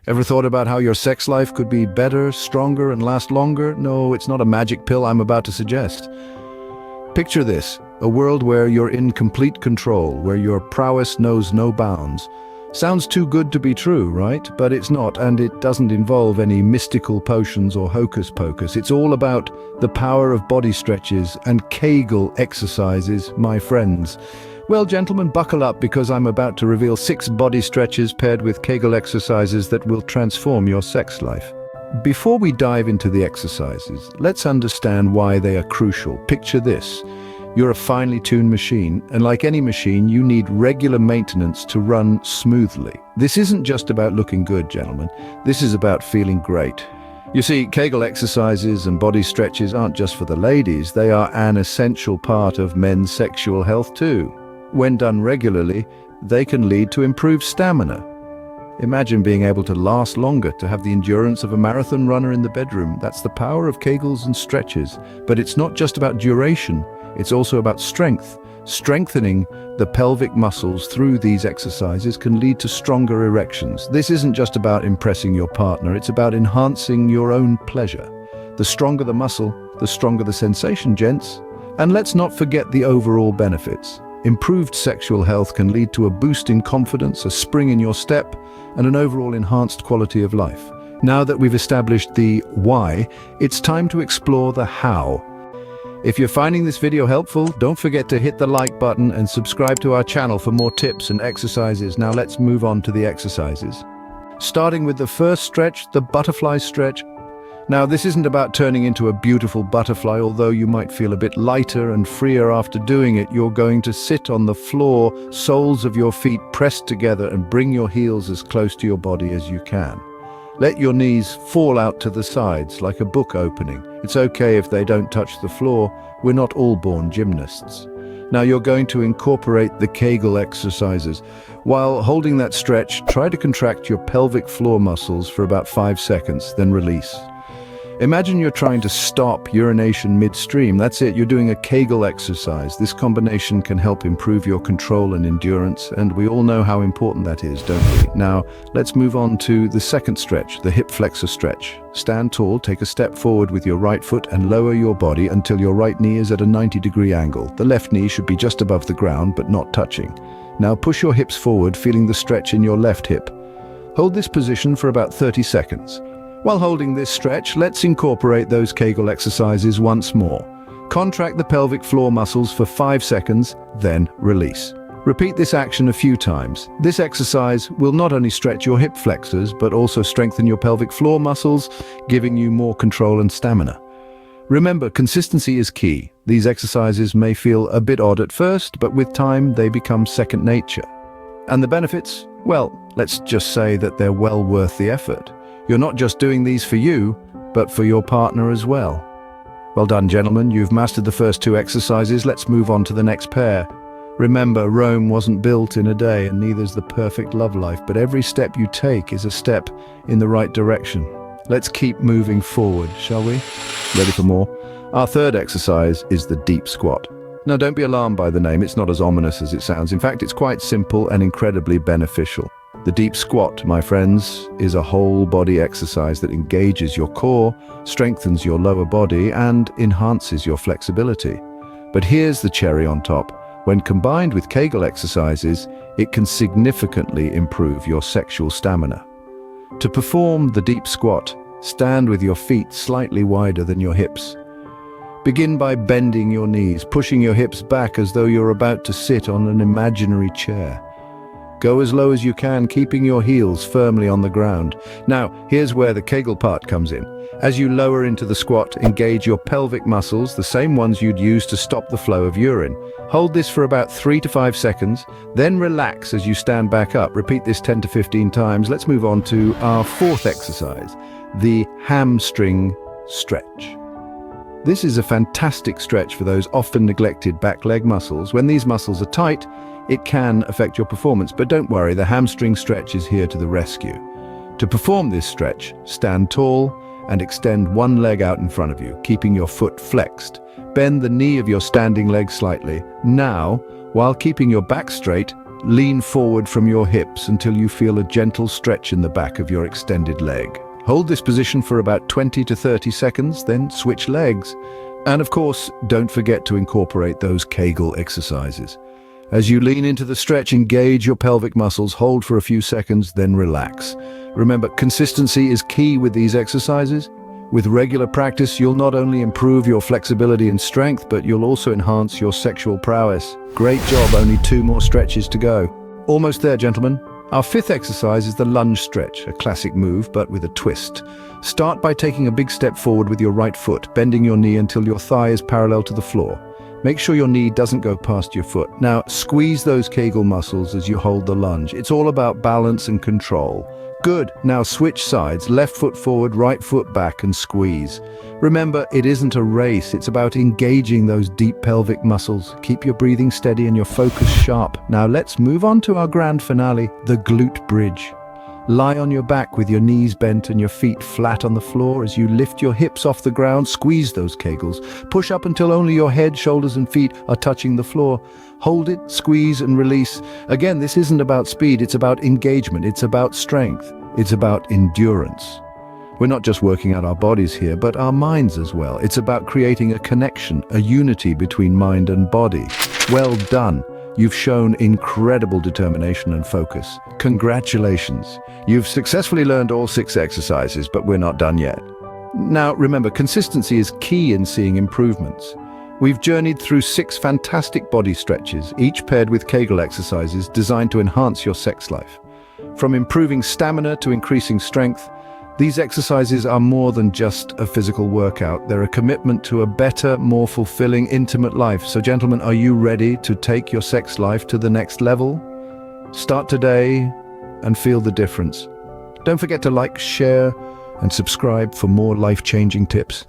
Ever thought about how your sex life could be better, stronger, and last longer? No, it's not a magic pill I'm about to suggest. Picture this, a world where you're in complete control, where your prowess knows no bounds. Sounds too good to be true, right? But it's not, and it doesn't involve any mystical potions or hocus pocus. It's all about the power of body stretches and Kegel exercises, my friends. Well, gentlemen, buckle up because I'm about to reveal 6 body stretches paired with Kegel exercises that will transform your sex life. Before we dive into the exercises, let's understand why they are crucial. Picture this. You're a finely tuned machine, and like any machine, you need regular maintenance to run smoothly. This isn't just about looking good, gentlemen. This is about feeling great. You see, Kegel exercises and body stretches aren't just for the ladies. They are an essential part of men's sexual health too. When done regularly, they can lead to improved stamina. Imagine being able to last longer, to have the endurance of a marathon runner in the bedroom. That's the power of Kegels and stretches. But it's not just about duration. It's also about strength. Strengthening the pelvic muscles through these exercises can lead to stronger erections. This isn't just about impressing your partner, it's about enhancing your own pleasure. The stronger the muscle, the stronger the sensation, gents. And let's not forget the overall benefits. Improved sexual health can lead to a boost in confidence, a spring in your step, and an overall enhanced quality of life. Now that we've established the why, it's time to explore the how. If you're finding this video helpful, don't forget to hit the like button and subscribe to our channel for more tips and exercises. Now let's move on to the exercises. Starting with the first stretch, the butterfly stretch. Now this isn't about turning into a beautiful butterfly, although you might feel a bit lighter and freer after doing it. You're going to sit on the floor, soles of your feet pressed together, and bring your heels as close to your body as you can. Let your knees fall out to the sides like a book opening. It's okay if they don't touch the floor. We're not all born gymnasts. Now you're going to incorporate the Kegel exercises. While holding that stretch, try to contract your pelvic floor muscles for about 5 seconds, then release. Imagine you're trying to stop urination midstream. That's it, you're doing a Kegel exercise. This combination can help improve your control and endurance, and we all know how important that is, don't we? Now, let's move on to the second stretch, the hip flexor stretch. Stand tall, take a step forward with your right foot and lower your body until your right knee is at a 90-degree angle. The left knee should be just above the ground, but not touching. Now push your hips forward, feeling the stretch in your left hip. Hold this position for about 30 seconds. While holding this stretch, let's incorporate those Kegel exercises once more. Contract the pelvic floor muscles for 5 seconds, then release. Repeat this action a few times. This exercise will not only stretch your hip flexors, but also strengthen your pelvic floor muscles, giving you more control and stamina. Remember, consistency is key. These exercises may feel a bit odd at first, but with time, they become second nature. And the benefits? Well, let's just say that they're well worth the effort. You're not just doing these for you, but for your partner as well. Well done, gentlemen. You've mastered the first 2 exercises. Let's move on to the next pair. Remember, Rome wasn't built in a day, and neither's the perfect love life, but every step you take is a step in the right direction. Let's keep moving forward, shall we? Ready for more? Our third exercise is the deep squat. Now, don't be alarmed by the name. It's not as ominous as it sounds. In fact, it's quite simple and incredibly beneficial. The deep squat, my friends, is a whole body exercise that engages your core, strengthens your lower body, and enhances your flexibility. But here's the cherry on top. When combined with Kegel exercises, it can significantly improve your sexual stamina. To perform the deep squat, stand with your feet slightly wider than your hips. Begin by bending your knees, pushing your hips back as though you're about to sit on an imaginary chair. Go as low as you can, keeping your heels firmly on the ground. Now, here's where the Kegel part comes in. As you lower into the squat, engage your pelvic muscles, the same ones you'd use to stop the flow of urine. Hold this for about 3 to 5 seconds, then relax as you stand back up. Repeat this 10 to 15 times. Let's move on to our fourth exercise, the hamstring stretch. This is a fantastic stretch for those often neglected back leg muscles. When these muscles are tight, it can affect your performance, but don't worry, the hamstring stretch is here to the rescue. To perform this stretch, stand tall and extend one leg out in front of you, keeping your foot flexed. Bend the knee of your standing leg slightly. Now, while keeping your back straight, lean forward from your hips until you feel a gentle stretch in the back of your extended leg. Hold this position for about 20 to 30 seconds, then switch legs. And of course, don't forget to incorporate those Kegel exercises. As you lean into the stretch, engage your pelvic muscles, hold for a few seconds, then relax. Remember, consistency is key with these exercises. With regular practice, you'll not only improve your flexibility and strength, but you'll also enhance your sexual prowess. Great job, only 2 more stretches to go. Almost there, gentlemen. Our 5th exercise is the lunge stretch, a classic move, but with a twist. Start by taking a big step forward with your right foot, bending your knee until your thigh is parallel to the floor. Make sure your knee doesn't go past your foot. Now, squeeze those Kegel muscles as you hold the lunge. It's all about balance and control. Good. Now switch sides, left foot forward, right foot back, and squeeze. Remember, it isn't a race, it's about engaging those deep pelvic muscles. Keep your breathing steady and your focus sharp. Now let's move on to our grand finale, the glute bridge. Lie on your back with your knees bent and your feet flat on the floor. As you lift your hips off the ground, squeeze those Kegels. Push up until only your head, shoulders, and feet are touching the floor. Hold it, squeeze, and release. Again, this isn't about speed, it's about engagement, it's about strength, it's about endurance. We're not just working out our bodies here, but our minds as well. It's about creating a connection, a unity between mind and body. Well done. You've shown incredible determination and focus. Congratulations. You've successfully learned all 6 exercises, but we're not done yet. Now, remember, consistency is key in seeing improvements. We've journeyed through 6 fantastic body stretches, each paired with Kegel exercises designed to enhance your sex life. From improving stamina to increasing strength, these exercises are more than just a physical workout. They're a commitment to a better, more fulfilling, intimate life. So gentlemen, are you ready to take your sex life to the next level? Start today and feel the difference. Don't forget to like, share, and subscribe for more life-changing tips.